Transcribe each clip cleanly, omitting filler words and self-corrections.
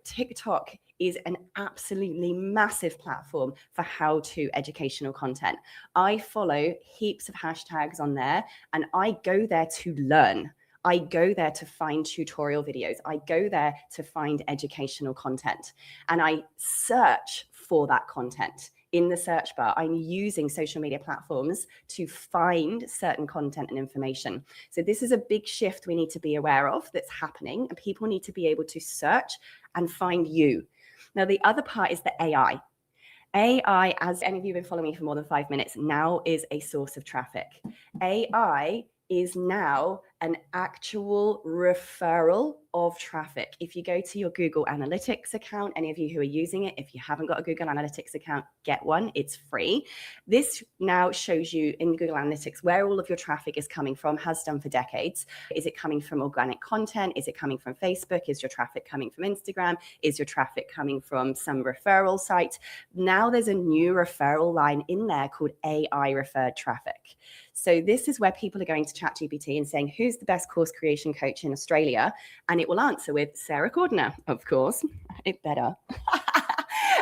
TikTok is an absolutely massive platform for how-to educational content. I follow heaps of hashtags on there, and I go there to learn. I go there to find tutorial videos. I go there to find educational content, and I search for that content. In the search bar, I'm using social media platforms to find certain content and information. So this is a big shift we need to be aware of that's happening, and people need to be able to search and find you. Now, the other part is the AI. AI, as any of you have been following me for more than 5 minutes, now is a source of traffic. AI is now an actual referral of traffic. If you go to your Google Analytics account, any of you who are using it, if you haven't got a Google Analytics account, get one, it's free. This now shows you in Google Analytics where all of your traffic is coming from, has done for decades. Is it coming from organic content? Is it coming from Facebook? Is your traffic coming from Instagram? Is your traffic coming from some referral site? Now there's a new referral line in there called AI referred traffic. So this is where people are going to ChatGPT and saying, who's the best course creation coach in Australia? And it will answer with Sarah Cordner, of course. It better.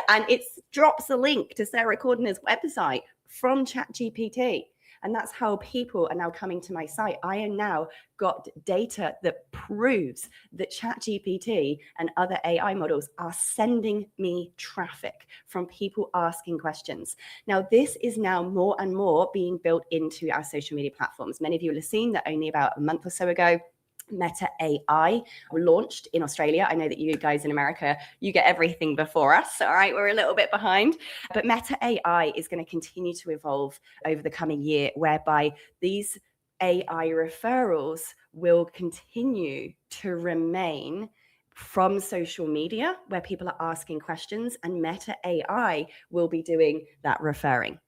And it drops a link to Sarah Cordner's website from ChatGPT. And that's how people are now coming to my site. I have now got data that proves that ChatGPT and other AI models are sending me traffic from people asking questions. Now, this is now more and more being built into our social media platforms. Many of you will have seen that only about a month or so ago, Meta AI launched in Australia. I know that you guys in America, you get everything before us. All right, we're a little bit behind. But Meta AI is going to continue to evolve over the coming year, whereby these AI referrals will continue to remain from social media where people are asking questions, and Meta AI will be doing that referring.